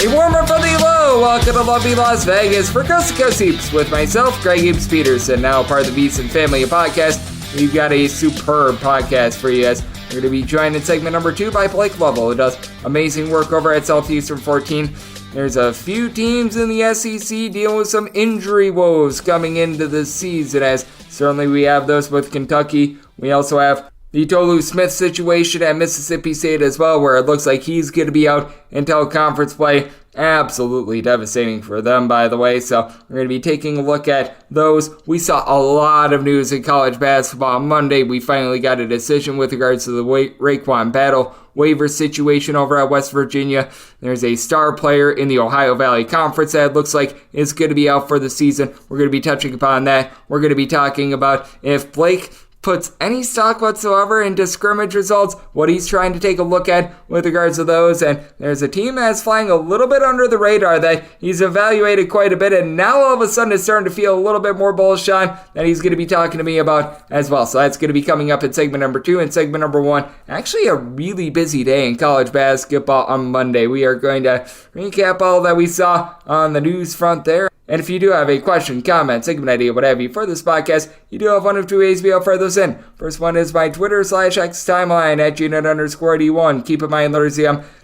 A warmer from the low. Welcome to lovely Las Vegas for Coast to Coast Heaps with myself, Greg Heaps Peterson, now part of the VSiN family of podcasts. We've got a superb podcast for you guys. We're going to be joined in segment number 2 by Blake Lovell, who does amazing work over at Southeastern 14. There's a few teams in the SEC dealing with some injury woes coming into the season, as certainly we have those with Kentucky. We also have the Tolu Smith situation at Mississippi State as well, where it looks like he's going to be out until conference play. Absolutely devastating for them, by the way. So we're going to be taking a look at those. We saw a lot of news in college basketball on Monday. We finally got a decision with regards to the RaeQuan Battle waiver situation over at West Virginia. There's a star player in the Ohio Valley Conference that looks like is going to be out for the season. We're going to be touching upon that. We're going to be talking about if Blake puts any stock whatsoever into scrimmage results, what he's trying to take a look at with regards to those. And there's a team that's flying a little bit under the radar that he's evaluated quite a bit, and now all of a sudden it's starting to feel a little bit more bullish on that he's going to be talking to me about as well. So that's going to be coming up in segment number 2. And segment number 1, actually a really busy day in college basketball on Monday. We are going to recap all that we saw on the news front there. And if you do have a question, comment, segment idea, what have you for this podcast, you do have one of two ways to be able to fire those in. First one is my Twitter/X timeline at @GNet_D1. Keep in mind, letters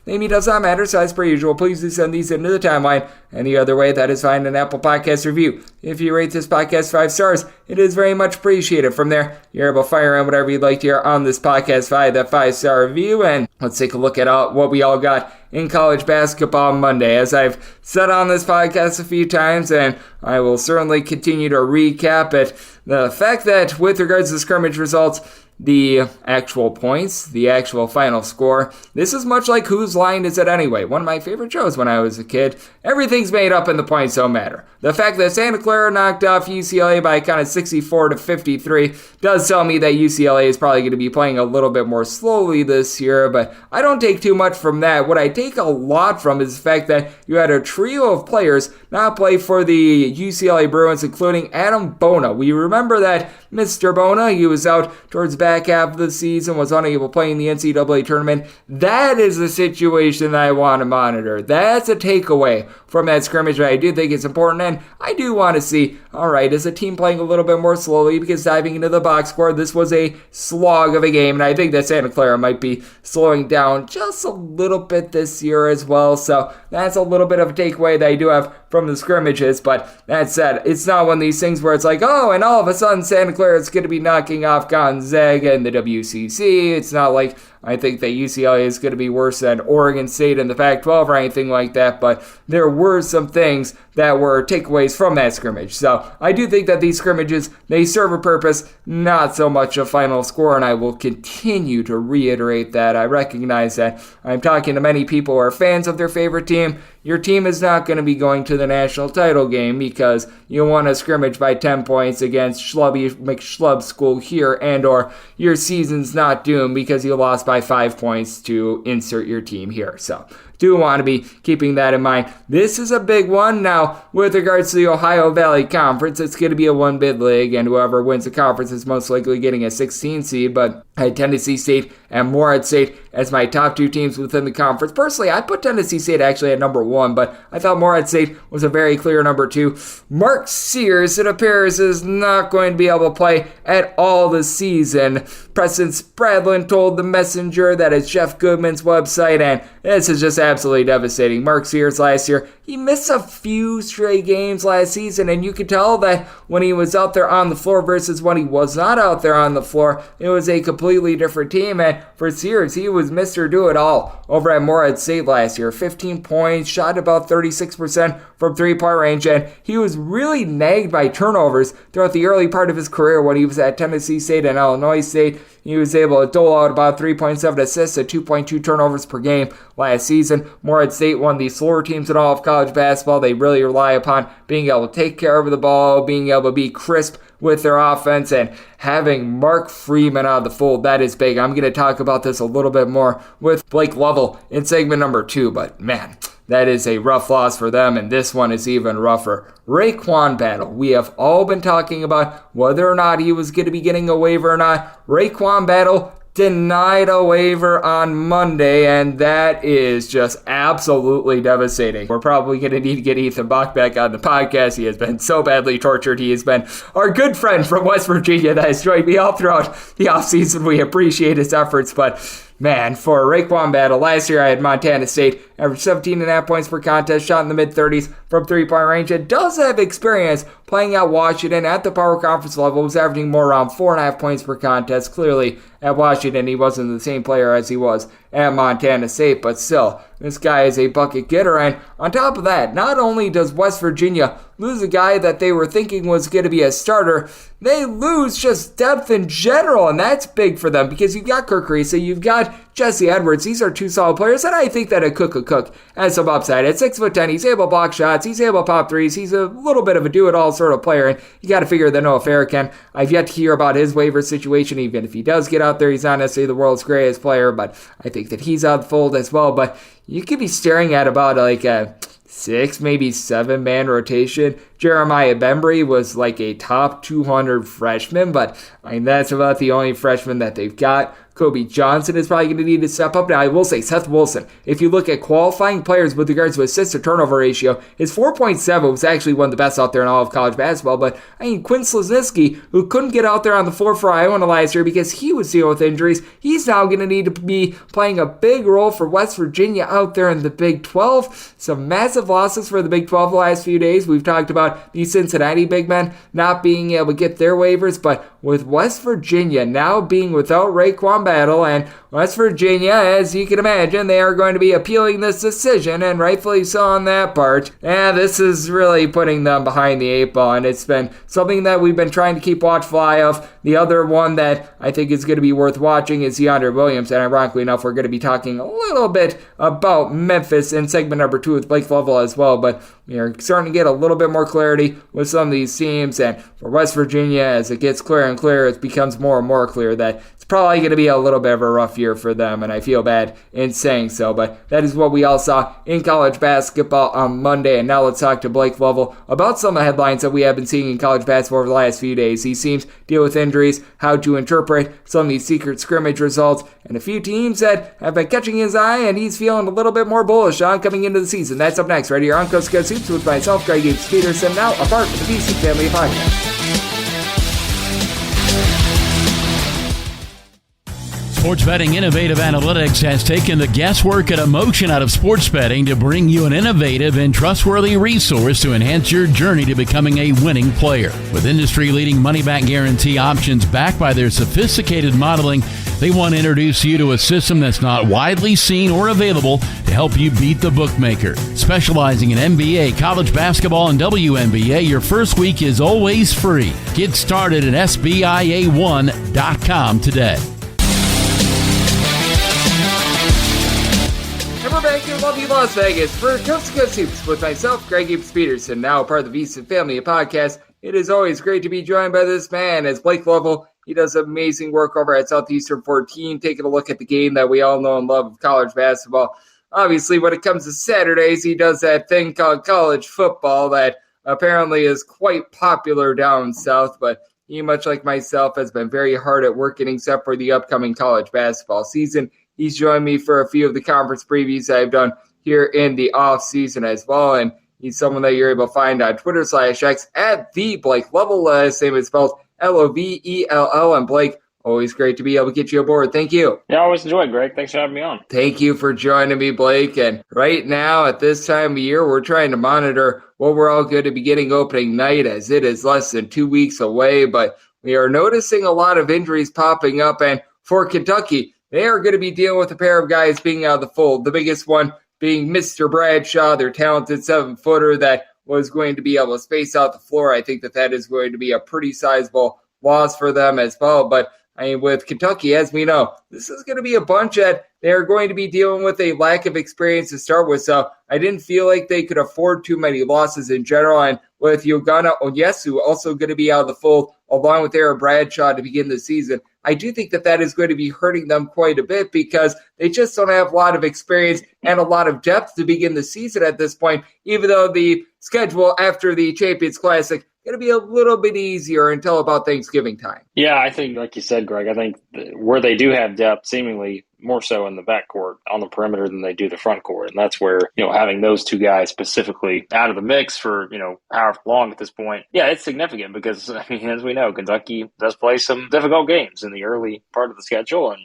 name does not matter, so as per usual, please do send these into the timeline. And the other way, that is find an Apple Podcast review. If you rate this podcast 5 stars, it is very much appreciated. From there, you're able to fire in whatever you'd like to hear on this podcast via that 5-star review. And let's take a look at what we all got in college basketball Monday. As I've said on this podcast a few times, and I will certainly continue to recap it, the fact that with regards to scrimmage results, the actual points, the actual final score, this is much like Whose Line Is It Anyway? One of my favorite shows when I was a kid. Everything's made up and the points don't matter. The fact that Santa Clara knocked off UCLA by kind of 64-53 does tell me that UCLA is probably going to be playing a little bit more slowly this year, but I don't take too much from that. What I take a lot from is the fact that you had a trio of players not play for the UCLA Bruins, including Adam Bona. We remember that Mr. Bona, he was out towards the back half of the season, was unable to play in the NCAA tournament. That is the situation that I want to monitor. That's a takeaway from that scrimmage. I do think it's important, and I do want to see, all right, is the team playing a little bit more slowly? Because diving into the box score, this was a slog of a game, and I think that Santa Clara might be slowing down just a little bit this year as well. So that's a little bit of a takeaway that I do have from the scrimmages. But that said, it's not one of these things where it's like, oh, and all of a sudden Santa Clara is going to be knocking off Gonzaga in the WCC. It's not like I think that UCLA is going to be worse than Oregon State in the Pac-12 or anything like that, but there were some things that were takeaways from that scrimmage. So I do think that these scrimmages, they serve a purpose, not so much a final score, and I will continue to reiterate that. I recognize that I'm talking to many people who are fans of their favorite team. Your team is not going to be going to the national title game because you won a scrimmage by 10 points against Schlubby McSchlub School here, and or your season's not doomed because you lost by 5 points to insert your team here. So do want to be keeping that in mind. This is a big one. Now, with regards to the Ohio Valley Conference, it's going to be a one-bid league, and whoever wins the conference is most likely getting a 16 seed, but I had Tennessee State and Morehead State as my top 2 teams within the conference. Personally, I put Tennessee State actually at number 1, but I thought Morehead State was a very clear number 2. Mark Sears, it appears, is not going to be able to play at all this season. Preston Spradlin told The Messenger that it's Jeff Goodman's website, and this is just absolutely devastating. Mark Sears last year, he missed a few straight games last season, and you could tell that when he was out there on the floor versus when he was not out there on the floor, it was a completely different team. And for Sears, he was Mr. Do-It-All over at Morehead State last year. 15 points, shot about 36% from three-point range, and he was really nagged by turnovers throughout the early part of his career when he was at Tennessee State and Illinois State. He was able to dole out about 3.7 assists and 2.2 turnovers per game last season. Morehead State, one of the slower teams in all of college basketball. They really rely upon being able to take care of the ball, being able to be crisp with their offense, and having Mark Freeman out of the fold. That is big. I'm going to talk about this a little bit more with Blake Lovell in segment number 2, but man, that is a rough loss for them, and this one is even rougher. RaeQuan Battle. We have all been talking about whether or not he was going to be getting a waiver or not. RaeQuan Battle denied a waiver on Monday, and that is just absolutely devastating. We're probably going to need to get Ethan Bach back on the podcast. He has been so badly tortured. He has been our good friend from West Virginia that has joined me all throughout the offseason. We appreciate his efforts, but man, for RaeQuan Battle, last year I had Montana State, averaged 17.5 points per contest, shot in the mid-30s from three-point range, and does have experience playing at Washington at the Power Conference level, was averaging more around 4.5 points per contest. Clearly, at Washington, he wasn't the same player as he was at Montana State, but still, this guy is a bucket getter, and on top of that, not only does West Virginia lose a guy that they were thinking was going to be a starter, they lose just depth in general, and that's big for them because you've got Kirk Reese, you've got Jesse Edwards. These are two solid players, and I think that a Cook has some upside. At 6'10", he's able to block shots, he's able to pop threes, he's a little bit of a do-it-all sort of player, and you got to figure that Noah Farrakhan, I've yet to hear about his waiver situation. Even if he does get out there, he's not necessarily the world's greatest player, but I think that he's out the fold as well. But you could be staring at about like a 6, maybe 7-man rotation. Jeremiah Bembry was like a top 200 freshman, but I mean, that's about the only freshman that they've got. Kobe Johnson is probably going to need to step up. Now, I will say, Seth Wilson, if you look at qualifying players with regards to assist-to-turnover ratio, his 4.7 was actually one of the best out there in all of college basketball. But, I mean, Quinn Slesniski, who couldn't get out there on the floor for Iowa last year because he was dealing with injuries, he's now going to need to be playing a big role for West Virginia out there in the Big 12. Some massive losses for the Big 12 the last few days. We've talked about the Cincinnati big men not being able to get their waivers, but with West Virginia now being without RaeQuan Battle, and West Virginia, as you can imagine, they are going to be appealing this decision, and rightfully so on that part. And this is really putting them behind the 8 ball, and it's been something that we've been trying to keep watchful eye of. The other one that I think is going to be worth watching is DeAndre Williams, and ironically enough, we're going to be talking a little bit about Memphis in segment number 2 with Blake Lovell as well, but we are starting to get a little bit more clarity with some of these teams, and for West Virginia, as it gets clearer and clearer, it becomes more and more clear that it's probably going to be a little bit of a rough year for them, and I feel bad in saying so, but that is what we all saw in college basketball on Monday. And now let's talk to Blake Lovell about some of the headlines that we have been seeing in college basketball over the last few days. He seems to deal with injuries, how to interpret some of these secret scrimmage results, and a few teams that have been catching his eye, and he's feeling a little bit more bullish on coming into the season. That's up next right here on Coast to Coast Hoops with myself, Greg Peterson, now a part of the BC Family Podcast. Sports Betting Innovative Analytics has taken the guesswork and emotion out of sports betting to bring you an innovative and trustworthy resource to enhance your journey to becoming a winning player. With industry-leading money-back guarantee options backed by their sophisticated modeling, they want to introduce you to a system that's not widely seen or available to help you beat the bookmaker. Specializing in NBA, college basketball, and WNBA, your first week is always free. Get started at SBIA1.com today. We're back here in lovely Las Vegas for Coast to Coast Hoops with myself, Greg Peterson, now part of the VC Family Podcast. It is always great to be joined by this man, as Blake Lovell. He does amazing work over at Southeastern 14, taking a look at the game that we all know and love of college basketball. Obviously, when it comes to Saturdays, he does that thing called college football that apparently is quite popular down south, but he, much like myself, has been very hard at work except for the upcoming college basketball season. He's joined me for a few of the conference previews I've done here in the off season as well, and he's someone that you're able to find on Twitter/X at the Blake Lovell. Same as spelled Lovell. And Blake, always great to be able to get you aboard. Thank you. Yeah, I always enjoy it, Greg. Thanks for having me on. Thank you for joining me, Blake. And right now, at this time of year, we're trying to monitor what we're all going to be getting opening night, as it is less than 2 weeks away. But we are noticing a lot of injuries popping up, and for Kentucky, they are going to be dealing with a pair of guys being out of the fold. The biggest one being Mr. Bradshaw, their talented 7-footer that was going to be able to space out the floor. I think that is going to be a pretty sizable loss for them as well. But I mean, with Kentucky, as we know, this is going to be a bunch that they're going to be dealing with a lack of experience to start with. So I didn't feel like they could afford too many losses in general. And with Yogana Onyesu also going to be out of the fold, along with Aaron Bradshaw to begin the season, I do think that is going to be hurting them quite a bit because they just don't have a lot of experience and a lot of depth to begin the season at this point, even though the schedule after the Champions Classic going to be a little bit easier until about Thanksgiving time. Yeah, I think, like you said, Greg, I think where they do have depth, seemingly more so in the backcourt on the perimeter than they do the front court. And that's where, having those two guys specifically out of the mix for, however long at this point, yeah, it's significant because, as we know, Kentucky does play some difficult games in the early part of the schedule. And,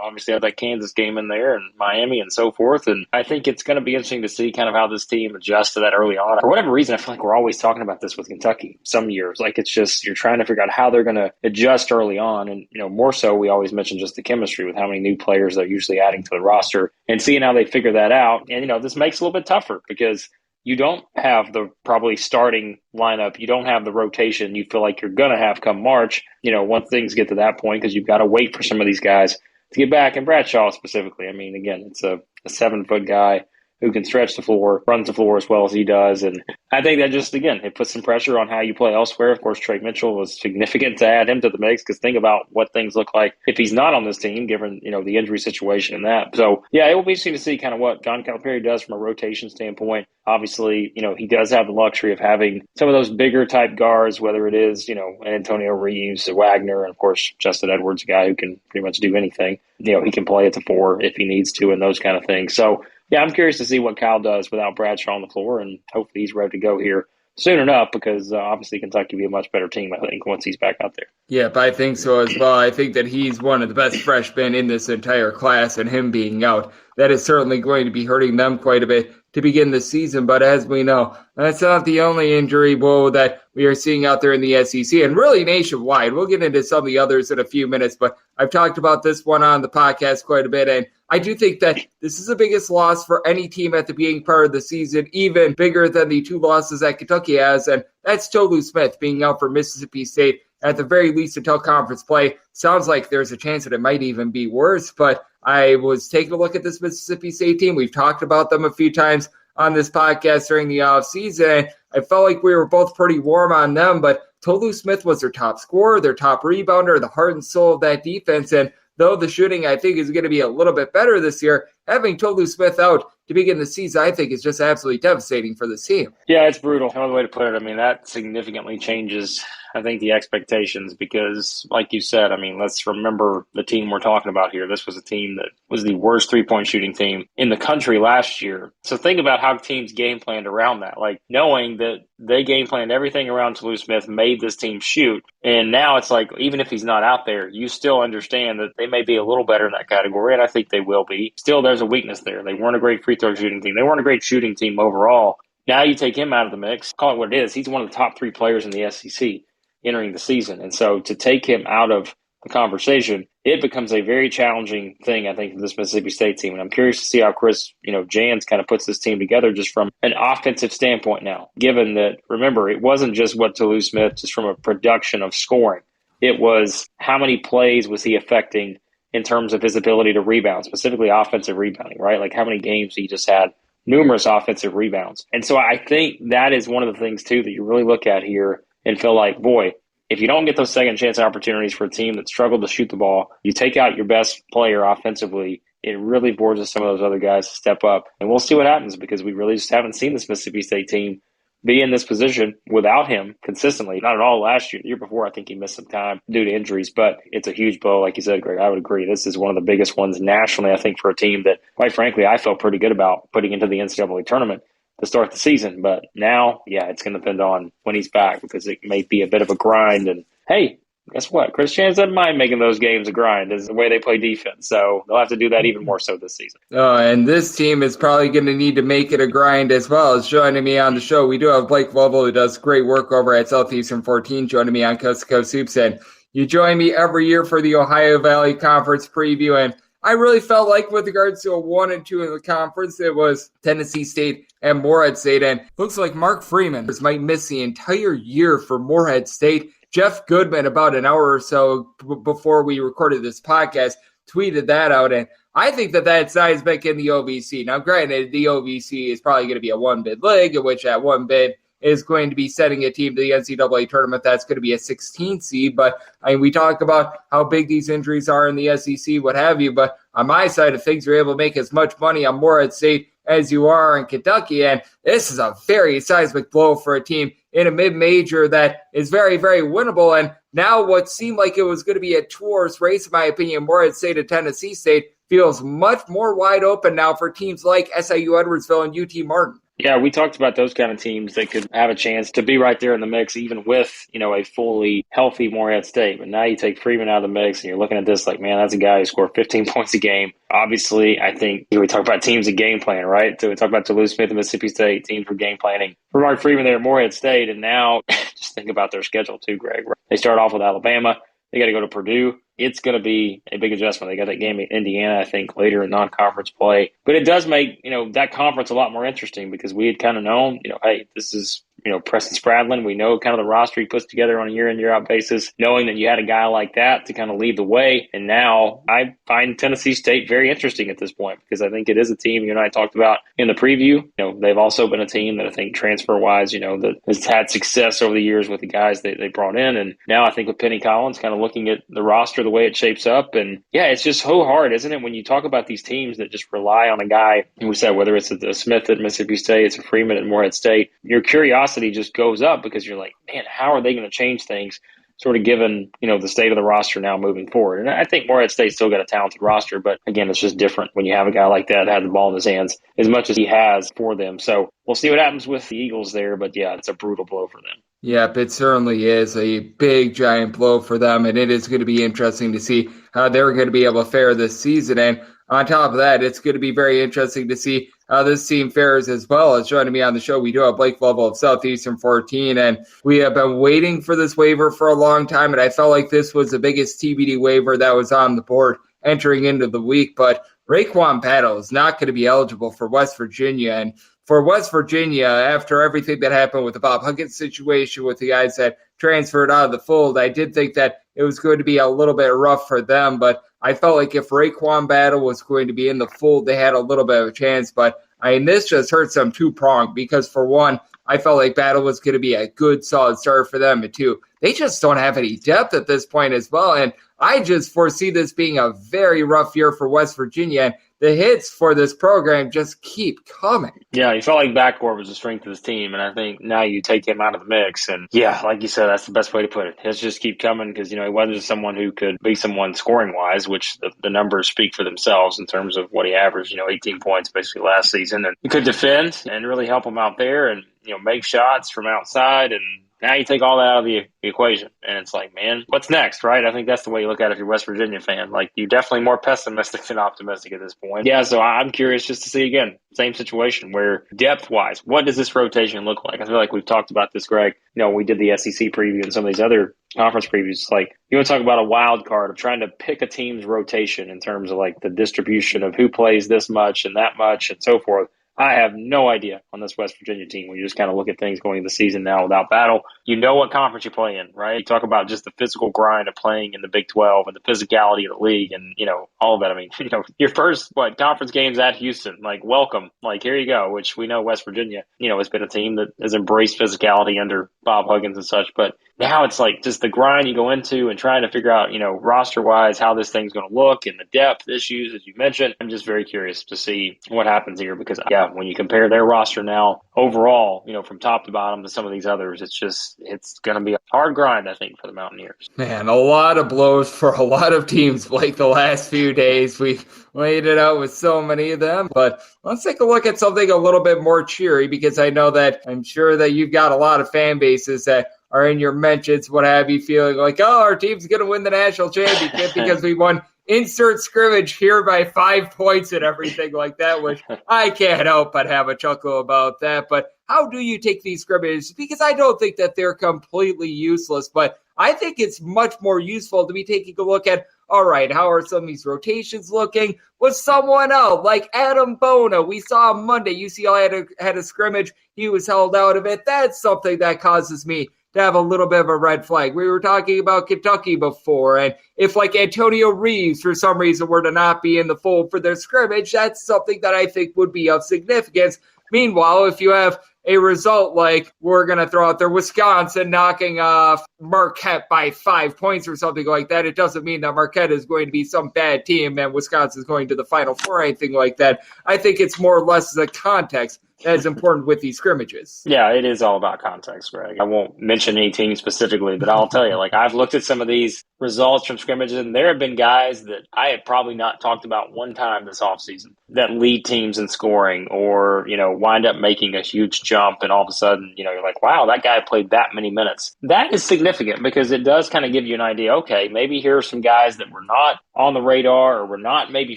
obviously have that Kansas game in there and Miami and so forth. And I think it's going to be interesting to see kind of how this team adjusts to that early on. For whatever reason, I feel like we're always talking about this with Kentucky some years. Like it's just, you're trying to figure out how they're going to adjust early on. And, more so, we always mention just the chemistry with how many new players they're usually adding to the roster and seeing how they figure that out. And, this makes it a little bit tougher because you don't have the probably starting lineup. You don't have the rotation you feel like you're going to have come March, once things get to that point, because you've got to wait for some of these guys to get back. And Bradshaw specifically, again, it's a 7-foot guy who can stretch the floor, runs the floor as well as he does. And I think that just, again, it puts some pressure on how you play elsewhere. Of course, Trey Mitchell was significant to add him to the mix because think about what things look like if he's not on this team, given, the injury situation and that. So, yeah, it will be interesting to see kind of what John Calipari does from a rotation standpoint. Obviously, he does have the luxury of having some of those bigger type guards, whether it is, Antonio Reeves, Wagner, and of course, Justin Edwards, a guy who can pretty much do anything. He can play at the 4 if he needs to and those kind of things. So, yeah, I'm curious to see what Cal does without Bradshaw on the floor, and hopefully he's ready to go here soon enough because obviously Kentucky will be a much better team, I think, once he's back out there. Yep, I think so as well. I think that he's one of the best freshmen in this entire class, and him being out, that is certainly going to be hurting them quite a bit to begin the season. But as we know, that's not the only injury woe that we are seeing out there in the SEC and really nationwide. We'll get into some of the others in a few minutes, but I've talked about this one on the podcast quite a bit, and I do think that this is the biggest loss for any team at the beginning part of the season, even bigger than the 2 losses that Kentucky has, and that's Tolu Smith being out for Mississippi State at the very least until conference play. Sounds like there's a chance that it might even be worse, but I was taking a look at this Mississippi State team. We've talked about them a few times on this podcast during the offseason. I felt like we were both pretty warm on them, but Tolu Smith was their top scorer, their top rebounder, the heart and soul of that defense, and though the shooting, I think, is going to be a little bit better this year, having Tolu Smith out to begin the season, I think, is just absolutely devastating for the team. Yeah, it's brutal. Another way to put it, that significantly changes, I think, the expectations because, like you said, let's remember the team we're talking about here. This was a team that was the worst three-point shooting team in the country last year. So think about how teams game planned around that, like knowing that they game planned everything around Tolu Smith, made this team shoot. And now it's like, even if he's not out there, you still understand that they may be a little better in that category, and I think they will be. Still, there's a weakness there. They weren't a great free throw shooting team. They weren't a great shooting team overall. Now you take him out of the mix, call it what it is. He's one of the top 3 players in the SEC entering the season. And so to take him out of the conversation, it becomes a very challenging thing, I think, for this Mississippi State team. And I'm curious to see how Chris, Jans kind of puts this team together just from an offensive standpoint now, given that, remember, it wasn't just what Tolu Smith, just from a production of scoring. It was how many plays was he affecting in terms of his ability to rebound, specifically offensive rebounding, right? Like how many games he just had numerous offensive rebounds. And so I think that is one of the things, too, that you really look at here and feel like, boy, if you don't get those second chance opportunities for a team that struggled to shoot the ball, you take out your best player offensively, it really forces some of those other guys to step up. And we'll see what happens because we really just haven't seen this Mississippi State team be in this position without him consistently. Not at all last year. The year before, I think he missed some time due to injuries, but it's a huge blow. Like you said, Greg, I would agree. This is one of the biggest ones nationally, I think, for a team that, quite frankly, I felt pretty good about putting into the NCAA tournament to start the season. But now, yeah, it's going to depend on when he's back because it may be a bit of a grind. And, hey, guess what? Chris Jans doesn't mind making those games a grind. Is the way they play defense. So they'll have to do that even more so this season. And this team is probably going to need to make it a grind as well. As joining me on the show, we do have Blake Lovell, who does great work over at Southeastern 14, joining me on Coast to Coast Hoops. And you join me every year for the Ohio Valley Conference preview. And I really felt like with regards to a 1 and 2 in the conference, it was Tennessee State and Morehead State. And looks like Mark Freeman might miss the entire year for Morehead State. Jeff Goodman, about an hour or so before we recorded this podcast, tweeted that out. And I think that that's seismic in the OVC. Now, granted, the OVC is probably going to be a one-bid league, in which that one bid is going to be sending a team to the NCAA tournament that's going to be a 16 seed. But we talk about how big these injuries are in the SEC, what have you. But on my side of things, you're able to make as much money on Morehead State as you are in Kentucky. And this is a very seismic blow for a team in a mid-major that is very, very winnable. And now what seemed like it was going to be a two-horse race, in my opinion, Morehead State and Tennessee State, feels much more wide open now for teams like SIU Edwardsville and UT Martin. Yeah, we talked about those kind of teams that could have a chance to be right there in the mix, even with, a fully healthy Morehead State. But now you take Freeman out of the mix and you're looking at this like, man, that's a guy who scored 15 points a game. Obviously, I think we talk about teams and game plan, right? So we talk about Toulouse-Smith and Mississippi State, teams for game planning. For Mark Freeman there at Morehead State, and now just think about their schedule too, Greg. They start off with Alabama. They got to go to Purdue. It's going to be a big adjustment. They got that game in Indiana, I think, later in non-conference play. But it does make, that conference a lot more interesting because we had kind of known, hey, this is, Preston Spradlin. We know kind of the roster he puts together on a year-in, year-out basis, knowing that you had a guy like that to kind of lead the way. And now I find Tennessee State very interesting at this point because I think it is a team you and I talked about in the preview. They've also been a team that I think transfer-wise, that has had success over the years with the guys they brought in. And now I think with Penny Collins kind of looking at the roster, the way it shapes up. And yeah, it's just so hard, isn't it, when you talk about these teams that just rely on a guy, and we said whether it's a Smith at Mississippi State, it's a Freeman at Morehead State, your curiosity just goes up because you're like, man, how are they going to change things sort of given, the state of the roster now moving forward? And I think Morehead State's still got a talented roster, but again, it's just different when you have a guy like that had the ball in his hands as much as he has for them. So we'll see what happens with the Eagles there, but yeah, it's a brutal blow for them. Yep, it certainly is a big, giant blow for them, and it is going to be interesting to see how they're going to be able to fare this season. And on top of that, it's going to be very interesting to see how this team fares as well. As joining me on the show, we do have Blake Lovell of Southeastern 14, and we have been waiting for this waiver for a long time, and I felt like this was the biggest TBD waiver that was on the board entering into the week. But RaeQuan Battle is not going to be eligible for West Virginia, and for West Virginia, after everything that happened with the Bob Huggins situation with the guys that transferred out of the fold, I did think that it was going to be a little bit rough for them, but I felt like if RaeQuan Battle was going to be in the fold, they had a little bit of a chance. But this just hurts them two-pronged because, for one, I felt like Battle was going to be a good, solid start for them. And two, they just don't have any depth at this point as well. And I just foresee this being a very rough year for West Virginia. And the hits for this program just keep coming. Yeah, you felt like backcourt was the strength of this team, and I think now you take him out of the mix. And yeah, like you said, that's the best way to put it. Hits just keep coming because, he wasn't just someone who could be someone scoring-wise, which the numbers speak for themselves in terms of what he averaged, 18 points basically last season. And he could defend and really help him out there and, make shots from outside. And now you take all that out of the equation, and it's like, man, what's next, right? I think that's the way you look at it if you're a West Virginia fan. Like, you're definitely more pessimistic than optimistic at this point. Yeah, so I'm curious just to see, again, same situation where depth-wise, what does this rotation look like? I feel like we've talked about this, Greg. We did the SEC preview and some of these other conference previews. It's like, you want to talk about a wild card of trying to pick a team's rotation in terms of, like, the distribution of who plays this much and that much and so forth. I have no idea on this West Virginia team when you just kind of look at things going into the season now without Battle. You know what conference you play in, right? You talk about just the physical grind of playing in the Big 12 and the physicality of the league and, all of that. I mean, your first, conference games at Houston, like, welcome. Like, here you go, which we know West Virginia, has been a team that has embraced physicality under Bob Huggins and such. But now it's like just the grind you go into and trying to figure out, roster-wise how this thing's going to look and the depth issues, as you mentioned. I'm just very curious to see what happens here because, yeah, when you compare their roster now overall, from top to bottom to some of these others, it's going to be a hard grind, I think, for the Mountaineers. Man, a lot of blows for a lot of teams, Blake, the last few days. We've laid it out with so many of them. But let's take a look at something a little bit more cheery because I'm sure that you've got a lot of fan bases that are in your mentions, what have you, feeling like, oh, our team's going to win the national championship because we won insert scrimmage here by 5 points and everything like that, which I can't help but have a chuckle about that. But how do you take these scrimmages? Because I don't think that they're completely useless, but I think it's much more useful to be taking a look at, all right, how are some of these rotations looking? Was someone else, like Adam Bona, we saw on Monday, UCLA had a scrimmage, he was held out of it. That's something that causes me to have a little bit of a red flag. We were talking about Kentucky before, and if like Antonio Reeves for some reason were to not be in the fold for their scrimmage, that's something that I think would be of significance. Meanwhile, if you have a result like we're going to throw out there Wisconsin knocking off Marquette by 5 points or something like that, it doesn't mean that Marquette is going to be some bad team and Wisconsin is going to the Final Four or anything like that. I think it's more or less the context. as important with these scrimmages. Yeah, it is all about context, Greg. I won't mention any team specifically, but I'll tell you, like, I've looked at some of these results from scrimmages, and there have been guys that I have probably not talked about one time this offseason that lead teams in scoring or, wind up making a huge jump, and all of a sudden, you're like, wow, that guy played that many minutes. That is significant because it does kind of give you an idea, okay, maybe here are some guys that were not on the radar or were not maybe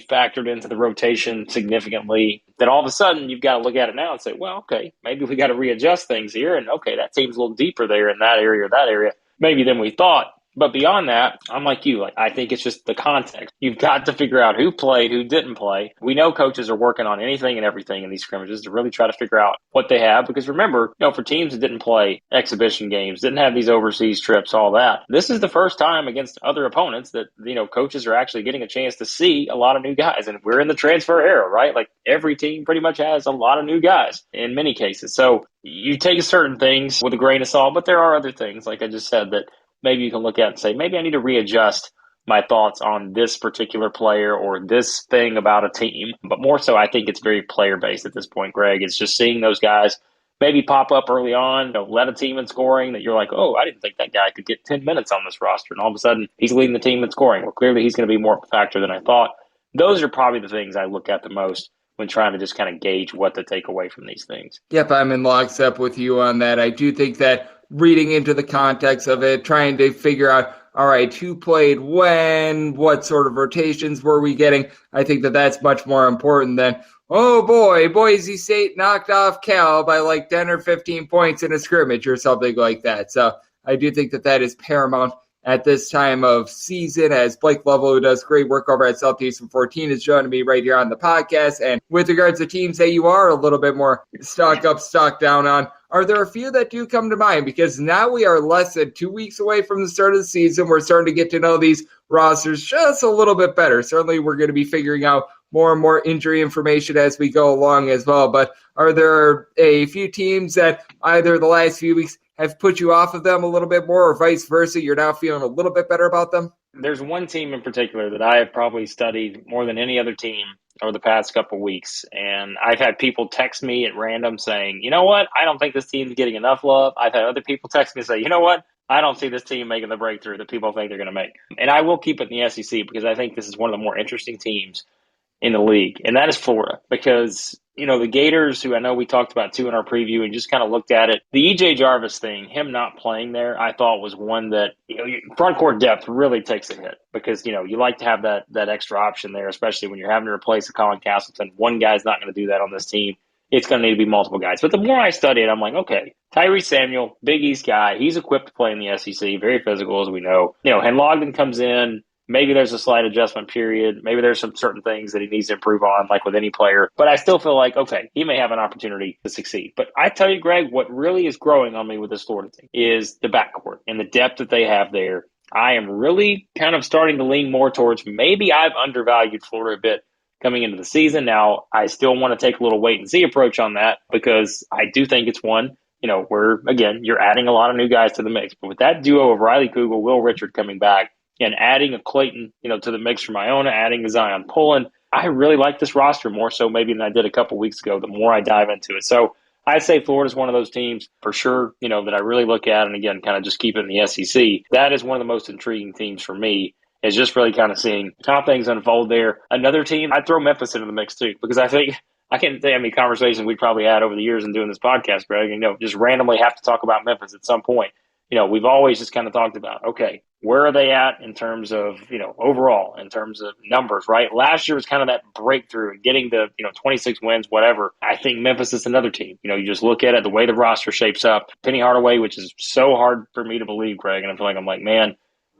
factored into the rotation significantly, that all of a sudden you've got to look at it now and say, well, okay, maybe we got to readjust things here, and okay, that team's a little deeper there in that area or that area maybe than we thought. But beyond that, I'm like you. Like, I think it's just the context. You've got to figure out who played, who didn't play. We know coaches are working on anything and everything in these scrimmages to really try to figure out what they have. Because remember, for teams that didn't play exhibition games, didn't have these overseas trips, all that, this is the first time against other opponents that, coaches are actually getting a chance to see a lot of new guys. And we're in the transfer era, right? Like, every team pretty much has a lot of new guys in many cases. So you take certain things with a grain of salt, but there are other things, like I just said, that maybe you can look at and say, maybe I need to readjust my thoughts on this particular player or this thing about a team. But more so, I think it's very player-based at this point, Greg. It's just seeing those guys maybe pop up early on, let a team in scoring that you're like, oh, I didn't think that guy could get 10 minutes on this roster. And all of a sudden, he's leading the team in scoring. Well, clearly he's going to be more of a factor than I thought. Those are probably the things I look at the most when trying to just kind of gauge what to take away from these things. Yep, I'm in lockstep with you on that. I do think that reading into the context of it, trying to figure out, all right, who played when, what sort of rotations were we getting, I think that that's much more important than, oh boy, Boise State knocked off Cal by like 10 or 15 points in a scrimmage or something like that. So I do think that that is paramount at this time of season, as Blake Lovell, who does great work over at Southeastern 14, is joining me right here on the podcast. And with regards to teams that you are a little bit more stock up, stock down on, are there a few that do come to mind? Because now we are less than 2 weeks away from the start of the season. We're starting to get to know these rosters just a little bit better. Certainly we're going to be figuring out more and more injury information as we go along as well. But are there a few teams that either the last few weeks have put you off of them a little bit more, or vice versa, you're now feeling a little bit better about them? There's one team in particular that I have probably studied more than any other team over the past couple of weeks. And I've had people text me at random saying, you know what, I don't think this team's getting enough love. I've had other people text me and say, you know what, I don't see this team making the breakthrough that people think they're going to make. And I will keep it in the SEC because I think this is one of the more interesting teams in the league. And that is Florida, because the Gators, who I know we talked about too in our preview and just kind of looked at it, the E.J. Jarvis thing, him not playing there, I thought was one that, front court depth really takes a hit because, you like to have that extra option there, especially when you're having to replace a Colin Castleton. One guy's not going to do that on this team. It's going to need to be multiple guys. But the more I study it, I'm like, okay, Tyrese Samuel, Big East guy, he's equipped to play in the SEC, very physical, as we know. Henlogden comes in. Maybe there's a slight adjustment period. Maybe there's some certain things that he needs to improve on, like with any player. But I still feel like, okay, he may have an opportunity to succeed. But I tell you, Greg, what really is growing on me with this Florida team is the backcourt and the depth that they have there. I am really kind of starting to lean more towards maybe I've undervalued Florida a bit coming into the season. Now, I still want to take a little wait and see approach on that because I do think it's one, where, again, you're adding a lot of new guys to the mix. But with that duo of Riley Kugel, Will Richard coming back, and adding a Clayton, to the mix from Iona, adding a Zion Pullen, I really like this roster more so maybe than I did a couple weeks ago, the more I dive into it. So I'd say Florida's one of those teams for sure, that I really look at, and again, kind of just keep it in the SEC. That is one of the most intriguing teams for me, is just really kind of seeing how things unfold there. Another team, I'd throw Memphis into the mix too, because I think I can't tell you how many conversations we've probably had over the years in doing this podcast, Greg, and, just randomly have to talk about Memphis at some point. We've always just kind of talked about, okay, where are they at in terms of, overall, in terms of numbers, right? Last year was kind of that breakthrough and getting the, 26 wins, whatever. I think Memphis is another team. You just look at it, the way the roster shapes up. Penny Hardaway, which is so hard for me to believe, Greg, and I feel like I'm like, man,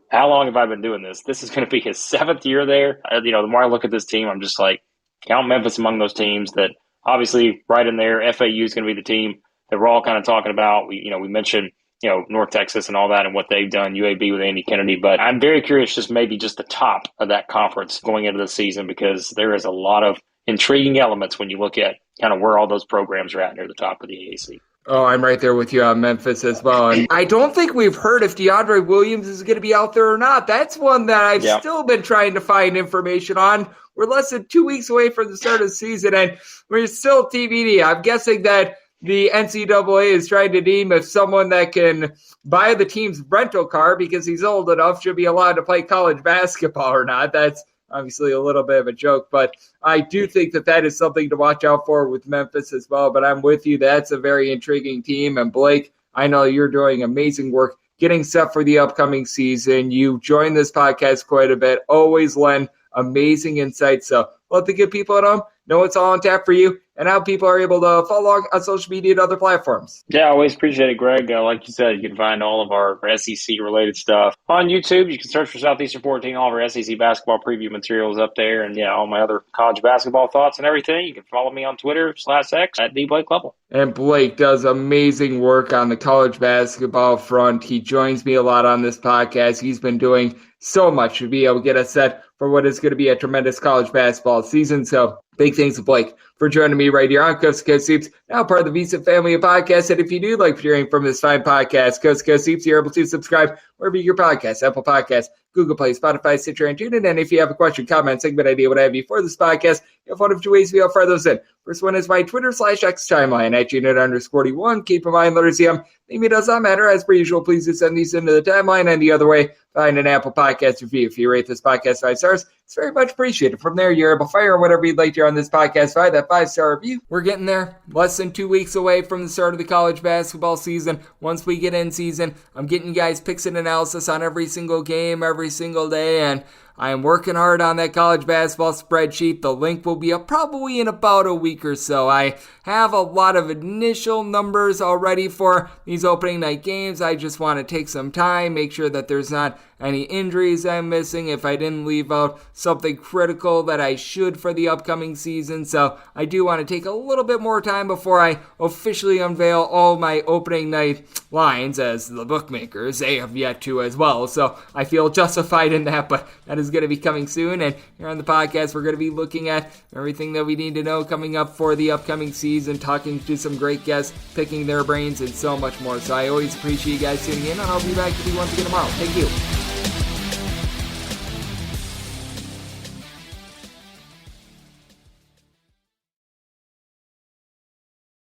how long have I been doing this? This is going to be his 7th year there. The more I look at this team, I'm just like, count Memphis among those teams that obviously right in there. FAU is going to be the team that we're all kind of talking about. We mentioned, North Texas and all that and what they've done, UAB with Andy Kennedy. But I'm very curious, just maybe just the top of that conference going into the season, because there is a lot of intriguing elements when you look at kind of where all those programs are at near the top of the AAC. Oh, I'm right there with you on Memphis as well. And I don't think we've heard if DeAndre Williams is going to be out there or not. That's one that I've still been trying to find information on. We're less than 2 weeks away from the start of the season, and we're still TBD. I'm guessing that the NCAA is trying to deem if someone that can buy the team's rental car because he's old enough should be allowed to play college basketball or not. That's obviously a little bit of a joke, but I do think that is something to watch out for with Memphis as well. But I'm with you. That's a very intriguing team. And Blake, I know you're doing amazing work getting set for the upcoming season. You joined this podcast quite a bit, always lend amazing insights. So let the good people at home know it's all on tap for you and how people are able to follow along on social media and other platforms. Yeah, I always appreciate it, Greg. Like you said, you can find all of our SEC-related stuff on YouTube. You can search for Southeastern 14, all of our SEC basketball preview materials up there, and all my other college basketball thoughts and everything. You can follow me on Twitter /X at @DBlakeLovell. And Blake does amazing work on the college basketball front. He joins me a lot on this podcast. He's been doing so much to be able to get us set for what is going to be a tremendous college basketball season. So big thanks to Blake for joining me right here on Coast to Coast Hoops, now part of the VSiN family of podcasts. And if you do like hearing from this fine podcast, Coast to Coast Hoops, you're able to subscribe wherever you get your podcasts, Apple Podcasts, Google Play, Spotify, Stitcher, and TuneIn. And if you have a question, comment, segment idea, what have you for this podcast, you have one of two ways to be able to fire those in. First one is my Twitter /X timeline at @unit_D1. Keep in mind, letters maybe it does not matter. As per usual, please do send these into the timeline. And the other way, find an Apple Podcast review. If you rate this podcast 5 stars, it's very much appreciated. From there, you're able to fire whatever you'd like to hear on this podcast by that 5-star review. We're getting there. Less than 2 weeks away from the start of the college basketball season. Once we get in season, I'm getting you guys picks and analysis on every single game, every single day, and I am working hard on that college basketball spreadsheet. The link will be up probably in about a week or so. I have a lot of initial numbers already for these opening night games. I just want to take some time, make sure that there's not any injuries I'm missing, if I didn't leave out something critical that I should for the upcoming season. So I do want to take a little bit more time before I officially unveil all my opening night lines, as the bookmakers, they have yet to as well. So I feel justified in that, but that is going to be coming soon. And here on the podcast, we're going to be looking at everything that we need to know coming up for the upcoming season, talking to some great guests, picking their brains, and so much more. So I always appreciate you guys tuning in, and I'll be back with you once again tomorrow. Thank you.